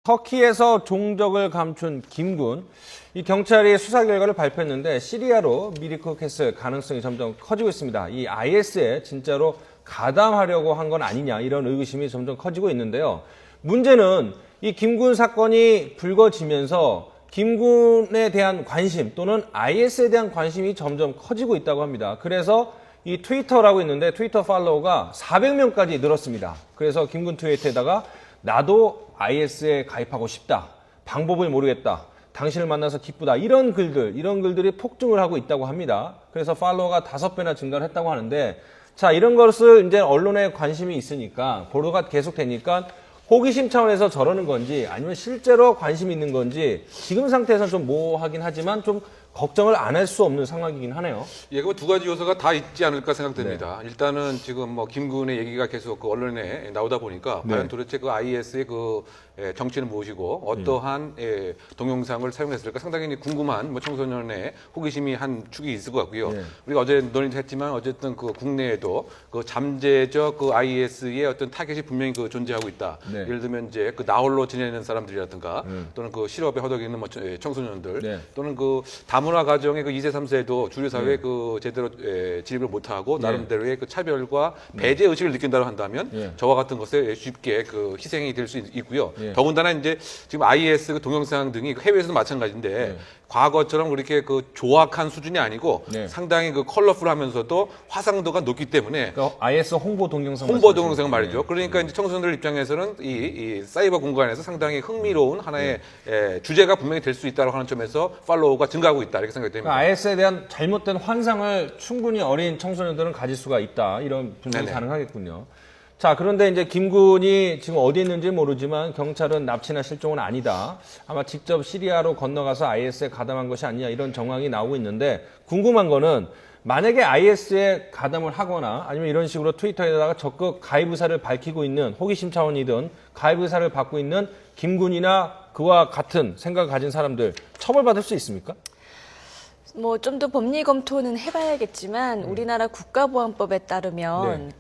터키에서 종적을 감춘 김군, 이 경찰이 수사 결과를 발표했는데 시리아로 미리 쿠록했을 가능성이 점점 커지고 있습니다. 이 IS에 진짜로 가담하려고 한 건 아니냐 이런 의구심이 점점 커지고 있는데요. 문제는 이 김군 사건이 불거지면서 김군에 대한 관심 또는 IS에 대한 관심이 점점 커지고 있다고 합니다. 그래서 이 트위터라고 있는데 트위터 팔로워가 400명까지 늘었습니다. 그래서 김군 트위터에다가 나도 IS에 가입하고 싶다. 방법을 모르겠다. 당신을 만나서 기쁘다. 이런 글들이 폭증을 하고 있다고 합니다. 그래서 팔로워가 5배나 증가를 했다고 하는데, 자, 이런 것을 이제 언론에 관심이 있으니까, 보도가 계속되니까 호기심 차원에서 저러는 건지 아니면 실제로 관심이 있는 건지 지금 상태에서는 좀 모호하긴 하지만 좀 걱정을 안 할 수 없는 상황이긴 하네요. 예, 그 두 가지 요소가 다 있지 않을까 생각됩니다. 네. 일단은 지금 뭐 김군의 얘기가 계속 그 언론에 나오다 보니까 과연 도대체 그 IS의 그 정치는 무엇이고 어떠한 동영상을 사용했을까 상당히 궁금한 뭐 청소년의 호기심이 한 축이 있을 것 같고요. 네. 우리가 어제 논의도 했지만 어쨌든 그 국내에도 그 잠재적 그 IS의 어떤 타겟이 분명히 그 존재하고 있다. 네. 예를 들면 이제 그 나홀로 지내는 사람들이라든가 또는 그 실업에 허덕이는 뭐 청소년들 네. 또는 그 다문화 가정의 그 2세, 3세도 주류 사회에 그 제대로 진입을 못하고 나름대로의 그 차별과 배제 의식을 느낀다고 한다면 저와 같은 것에 쉽게 그 희생이 될 수 있고요. 더군다나 이제 지금 IS 그 동영상 등이 해외에서도 마찬가지인데 과거처럼 그렇게 그 조악한 수준이 아니고 상당히 그 컬러풀하면서도 화상도가 높기 때문에 그러니까 IS 홍보 동영상 말이죠. 그러니까 이제 청소년들 입장에서는 이 사이버 공간에서 상당히 흥미로운 하나의 주제가 분명히 될 수 있다고 하는 점에서 팔로워가 증가하고 있다 이렇게 생각이 됩니다. 그러니까 IS에 대한 잘못된 환상을 충분히 어린 청소년들은 가질 수가 있다. 이런 분석이 가능하겠군요. 자, 그런데 이제 김군이 지금 어디 있는지 모르지만 경찰은 납치나 실종은 아니다. 아마 직접 시리아로 건너가서 IS에 가담한 것이 아니냐 이런 정황이 나오고 있는데 궁금한 거는 만약에 IS에 가담을 하거나 아니면 이런 식으로 트위터에다가 적극 가입 의사를 밝히고 있는 호기심 차원이든 가입 의사를 받고 있는 김군이나 그와 같은 생각을 가진 사람들 처벌받을 수 있습니까? 뭐 좀 더 법리 검토는 해봐야겠지만 우리나라 국가보안법에 따르면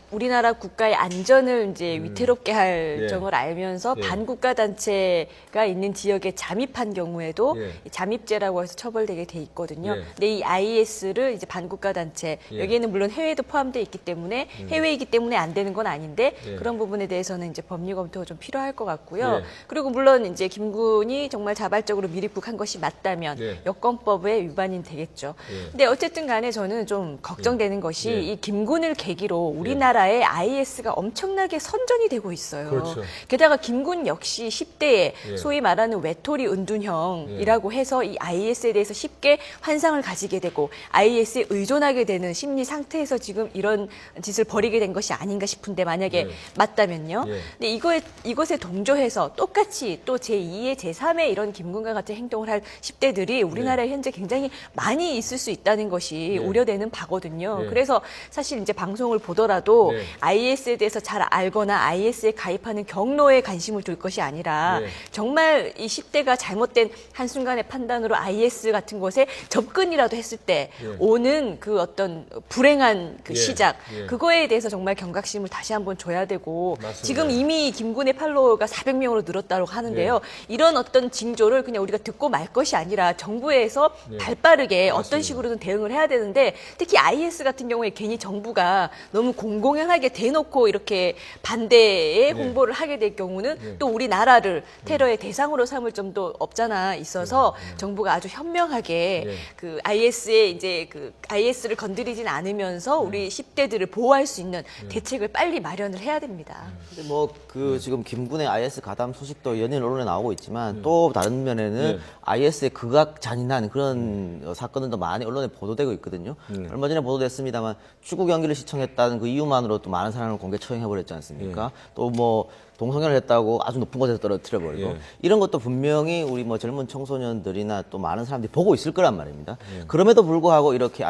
우리나라 국가의 안전을 이제 위태롭게 할 점을 알면서 반국가 단체가 있는 지역에 잠입한 경우에도 잠입죄라고 해서 처벌되게 돼 있거든요. 근데 이 IS를 이제 반국가 단체 여기에는 물론 해외도 포함되어 있기 때문에 해외이기 때문에 안 되는 건 아닌데 그런 부분에 대해서는 이제 법리 검토가 좀 필요할 것 같고요. 그리고 물론 이제 김군이 정말 자발적으로 미입국한 것이 맞다면 여권법에 위반이 되겠죠. 근데 어쨌든 간에 저는 좀 걱정되는 것이 이 김군을 계기로 우리나라의 IS가 엄청나게 선전이 되고 있어요. 그렇죠. 게다가 김군 역시 10대에 소위 말하는 외톨이 은둔형이라고 해서 이 IS에 대해서 쉽게 환상을 가지게 되고 IS에 의존하게 되는 심리 상태에서 지금 이런 짓을 벌이게 된 것이 아닌가 싶은데 만약에 맞다면요. 근데 이것에 동조해서 똑같이 또 제2의 제3의 이런 김군과 같은 행동을 할 10대들이 우리나라에 현재 굉장히 많이 있을 수 있다는 것이 우려되는 바거든요. 그래서 사실 이제 방송을 보더라도 IS에 대해서 잘 알거나 IS에 가입하는 경로에 관심을 둘 것이 아니라 정말 이 10대가 잘못된 한순간의 판단으로 IS 같은 곳에 접근이라도 했을 때 오는 그 어떤 불행한 그 시작 그거에 대해서 정말 경각심을 다시 한번 줘야 되고 지금 이미 김군의 팔로워가 400명으로 늘었다고 하는데요. 이런 어떤 징조를 그냥 우리가 듣고 말 것이 아니라 정부에서 발빠르게 어떤 식으로든 대응을 해야 되는데 특히 IS 같은 경우에 괜히 정부가 너무 공공연하게 대놓고 이렇게 반대의 홍보를 하게 될 경우는 또 우리나라를 테러의 대상으로 삼을 점도 없잖아 있어서 정부가 아주 현명하게 그 IS에 이제 그 IS를 건드리진 않으면서 우리 10대들을 보호할 수 있는 대책을 빨리 마련을 해야 됩니다. 근데 뭐 그 지금 김군의 IS 가담 소식도 연일 언론에 나오고 있지만 또 다른 면에는 IS의 극악 잔인한 그런 사건들도 많이 언론에 보도되고 있거든요. 얼마 전에 보도됐습니다만 축구 경기를 시청했다는 그 이유만으로 또 많은 사람을 공개 처형해버렸지 않습니까? 또 뭐 동성연을 했다고 아주 높은 곳에서 떨어뜨려버리고 이런 것도 분명히 우리 뭐 젊은 청소년들이나 또 많은 사람들이 보고 있을 거란 말입니다. 그럼에도 불구하고 이렇게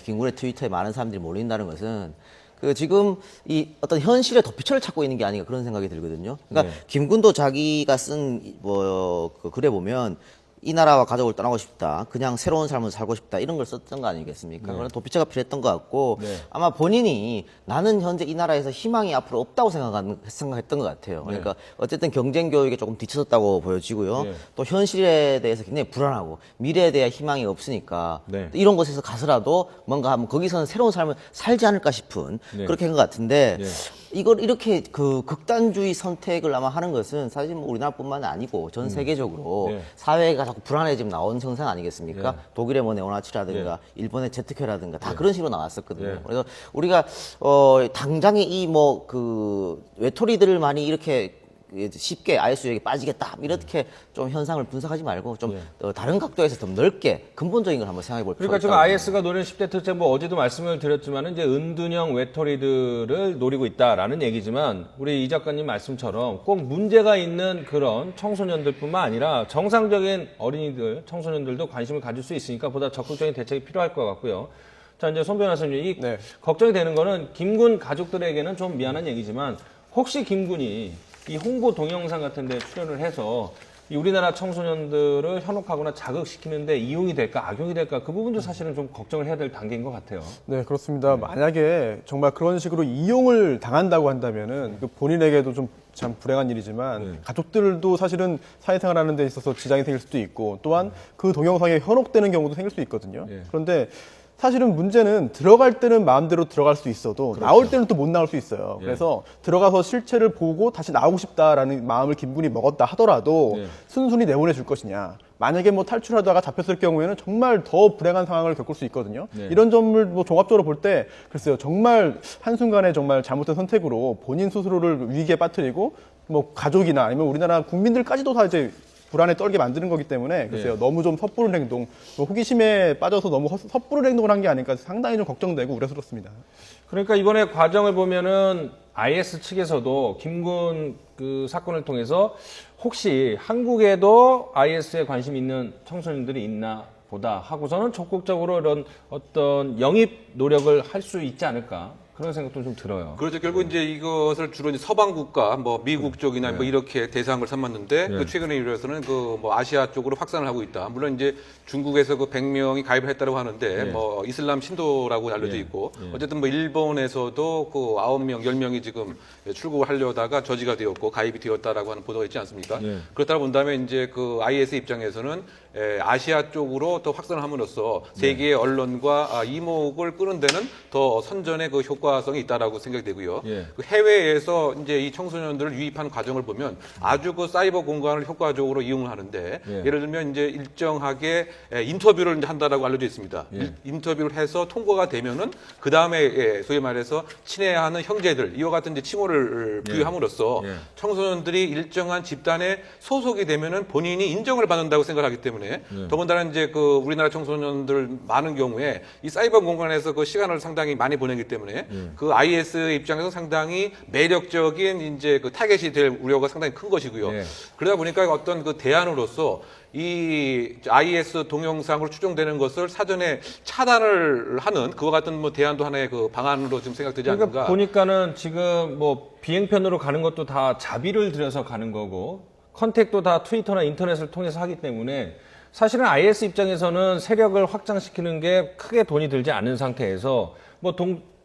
김군의 트위터에 많은 사람들이 몰린다는 것은 그 지금 이 어떤 현실에 덧빛을 찾고 있는 게 아닌가 그런 생각이 들거든요. 그러니까 김군도 자기가 쓴 뭐 그 글에 보면 이 나라와 가족을 떠나고 싶다. 그냥 새로운 삶을 살고 싶다. 이런 걸 썼던 거 아니겠습니까? 그런 도피처가 필요했던 것 같고 아마 본인이 나는 현재 이 나라에서 희망이 앞으로 없다고 생각했던 것 같아요. 그러니까 어쨌든 경쟁 교육에 조금 뒤쳐졌다고 보여지고요. 또 현실에 대해서 굉장히 불안하고 미래에 대한 희망이 없으니까 이런 곳에서 가서라도 뭔가 한번 거기서는 새로운 삶을 살지 않을까 싶은 그렇게 한 것 같은데 이걸 이렇게 그 극단주의 선택을 아마 하는 것은 사실 뭐 우리나라뿐만 아니고 전 세계적으로 사회가 자꾸 불안해지면 나온 현상 아니겠습니까? 독일의 뭐 네오나치라든가 일본의 제트케라든가 다 그런 식으로 나왔었거든요. 그래서 우리가 당장에 이 뭐 그 외톨이들을 많이 이렇게 쉽게 IS 유혹에 빠지겠다 이렇게 좀 현상을 분석하지 말고 좀 다른 각도에서 더 넓게 근본적인 걸 한번 생각해 볼 필요가 그러니까 지금 있다고 IS가 노리는 10대 특징 뭐 어제도 말씀을 드렸지만 이제 은둔형 외톨이들을 노리고 있다라는 얘기지만 우리 이 작가님 말씀처럼 꼭 문제가 있는 그런 청소년들뿐만 아니라 정상적인 어린이들, 청소년들도 관심을 가질 수 있으니까 보다 적극적인 대책이 필요할 것 같고요. 자, 이제 손 변호사님, 이 걱정이 되는 거는 김군 가족들에게는 좀 미안한 얘기지만 혹시 김군이 이 홍보 동영상 같은 데 출연을 해서 이 우리나라 청소년들을 현혹하거나 자극시키는데 이용이 될까, 악용이 될까, 그 부분도 사실은 좀 걱정을 해야 될 단계인 것 같아요. 네, 그렇습니다. 만약에 정말 그런 식으로 이용을 당한다고 한다면은 그 본인에게도 좀 참 불행한 일이지만 가족들도 사실은 사회생활하는 데 있어서 지장이 생길 수도 있고 또한 그 동영상에 현혹되는 경우도 생길 수 있거든요. 그런데 사실은 문제는 들어갈 때는 마음대로 들어갈 수 있어도 나올 때는 또 못 나올 수 있어요. 그래서 들어가서 실체를 보고 다시 나오고 싶다라는 마음을 김군이 먹었다 하더라도 순순히 내보내 줄 것이냐. 만약에 뭐 탈출하다가 잡혔을 경우에는 정말 더 불행한 상황을 겪을 수 있거든요. 이런 점을 뭐 종합적으로 볼 때 글쎄요. 정말 한순간에 정말 잘못된 선택으로 본인 스스로를 위기에 빠뜨리고 뭐 가족이나 아니면 우리나라 국민들까지도 다 이제 불안에 떨게 만드는 거기 때문에 글쎄요 너무 좀 섣부른 행동, 호기심에 빠져서 너무 섣부른 행동을 한 게 아닐까 상당히 좀 걱정되고 우려스럽습니다. 그러니까 이번에 과정을 보면은 IS 측에서도 김군 그 사건을 통해서 혹시 한국에도 IS에 관심 있는 청소년들이 있나 보다 하고서는 적극적으로 이런 어떤 영입 노력을 할 수 있지 않을까. 그런 생각도 좀 들어요. 그렇죠. 결국 이제 이것을 주로 이제 서방 국가, 뭐 미국 쪽이나 뭐 이렇게 대상을 삼았는데 그 최근에 이르러서는 그 뭐 아시아 쪽으로 확산을 하고 있다. 물론 이제 중국에서 그 100명이 가입을 했다고 하는데 뭐 이슬람 신도라고 알려져 있고 어쨌든 뭐 일본에서도 그 9명, 10명이 지금 출국을 하려다가 저지가 되었고 가입이 되었다라고 하는 보도가 있지 않습니까? 그렇다 본다면 이제 그 IS 입장에서는 아시아 쪽으로 더 확산을 함으로써 세계의 언론과 이목을 끄는 데는 더 선전의 그 효과성이 있다라고 생각이 되고요. 그 해외에서 이제 이 청소년들을 유입하는 과정을 보면 아주 그 사이버 공간을 효과적으로 이용을 하는데 예를 들면 이제 일정하게 인터뷰를 이제 한다라고 알려져 있습니다. 인터뷰를 해서 통과가 되면은 그 다음에 소위 말해서 친애하는 형제들 이와 같은 이제 칭호를 부여함으로써 청소년들이 일정한 집단에 소속이 되면은 본인이 인정을 받는다고 생각하기 때문에 더군다나 이제 그 우리나라 청소년들 많은 경우에 이 사이버 공간에서 그 시간을 상당히 많이 보내기 때문에 그 IS 입장에서 상당히 매력적인 이제 그 타겟이 될 우려가 상당히 큰 것이고요. 그러다 보니까 어떤 그 대안으로서 이 IS 동영상으로 추정되는 것을 사전에 차단을 하는 그와 같은 뭐 대안도 하나의 그 방안으로 지금 생각되지 않는가. 그러니까 보니까는 지금 뭐 비행편으로 가는 것도 다 자비를 들여서 가는 거고 컨택도 다 트위터나 인터넷을 통해서 하기 때문에 사실은 IS 입장에서는 세력을 확장시키는 게 크게 돈이 들지 않은 상태에서 뭐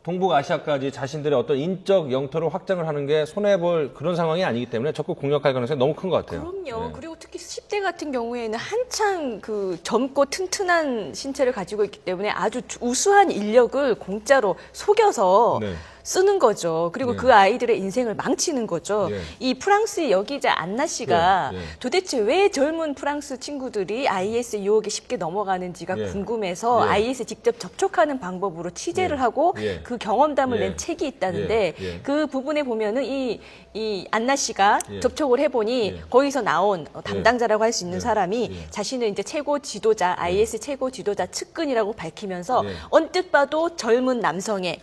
동북아시아까지 자신들의 어떤 인적 영토를 확장을 하는 게 손해볼 그런 상황이 아니기 때문에 적극 공략할 가능성이 너무 큰 것 같아요. 그럼요. 그리고 특히 10대 같은 경우에는 한창 그 젊고 튼튼한 신체를 가지고 있기 때문에 아주 우수한 인력을 공짜로 속여서 쓰는 거죠. 그리고 그 아이들의 인생을 망치는 거죠. 이 프랑스의 여기자 안나 씨가 도대체 왜 젊은 프랑스 친구들이 IS 유혹에 쉽게 넘어가는지가 궁금해서 IS 직접 접촉하는 방법으로 취재를 하고 그 경험담을 낸 책이 있다는데 그 부분에 보면은 이 안나 씨가 접촉을 해보니 거기서 나온 담당자라고 할 수 있는 사람이 자신을 이제 최고 지도자, IS 최고 지도자 측근이라고 밝히면서 언뜻 봐도 젊은 남성의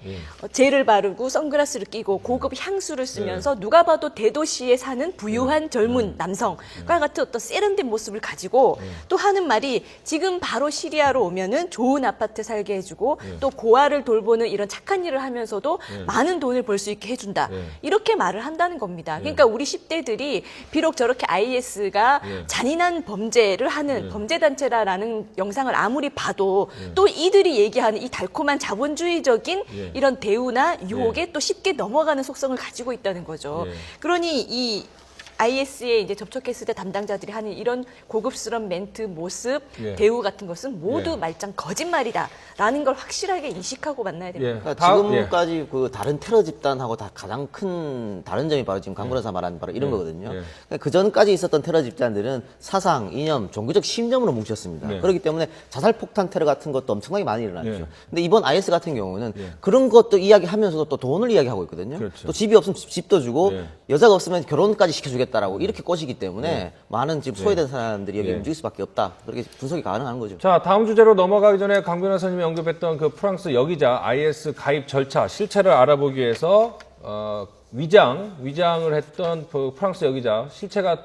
젤을 바르고 바르고 선글라스를 끼고 고급 향수를 쓰면서 누가 봐도 대도시에 사는 부유한 젊은 남성과 같은 어떤 세련된 모습을 가지고 또 하는 말이 지금 바로 시리아로 오면은 좋은 아파트 살게 해주고 또 고아를 돌보는 이런 착한 일을 하면서도 많은 돈을 벌 수 있게 해준다. 이렇게 말을 한다는 겁니다. 그러니까 우리 10대들이 비록 저렇게 IS가 잔인한 범죄를 하는 범죄단체라는 영상을 아무리 봐도 또 이들이 얘기하는 이 달콤한 자본주의적인 이런 대우나 유혹에 또 쉽게 넘어가는 속성을 가지고 있다는 거죠. 그러니 이 IS에 이제 접촉했을 때 담당자들이 하는 이런 고급스러운 멘트, 모습, 대우 같은 것은 모두 말짱 거짓말이다라는 걸 확실하게 인식하고 만나야 됩니다. 그러니까 지금까지 그 다른 테러 집단하고 다 가장 큰 다른 점이 바로 지금 강 변호사 말하는 바로 이런 거거든요. 그러니까 그 전까지 있었던 테러 집단들은 사상, 이념, 종교적 신념으로 뭉쳤습니다. 그렇기 때문에 자살 폭탄 테러 같은 것도 엄청나게 많이 일어났죠. 근데 이번 IS 같은 경우는 그런 것도 이야기하면서도 또 돈을 이야기하고 있거든요. 그렇죠. 또 집이 없으면 집도 주고 여자가 없으면 결혼까지 시켜주겠다라고 이렇게 꼬시기 때문에 많은 지금 소외된 사람들이 여기 움직일 수밖에 없다. 그렇게 분석이 가능한 거죠. 자, 다음 주제로 넘어가기 전에 강 변호사님이 언급했던 그 프랑스 여기자 IS 가입 절차, 실체를 알아보기 위해서 위장을 했던 그 프랑스 여기자 실체가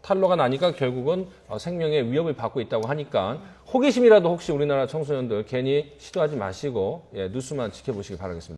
탄로가 나니까 결국은 생명의 위협을 받고 있다고 하니까 호기심이라도 혹시 우리나라 청소년들 괜히 시도하지 마시고 뉴스만 지켜보시기 바라겠습니다.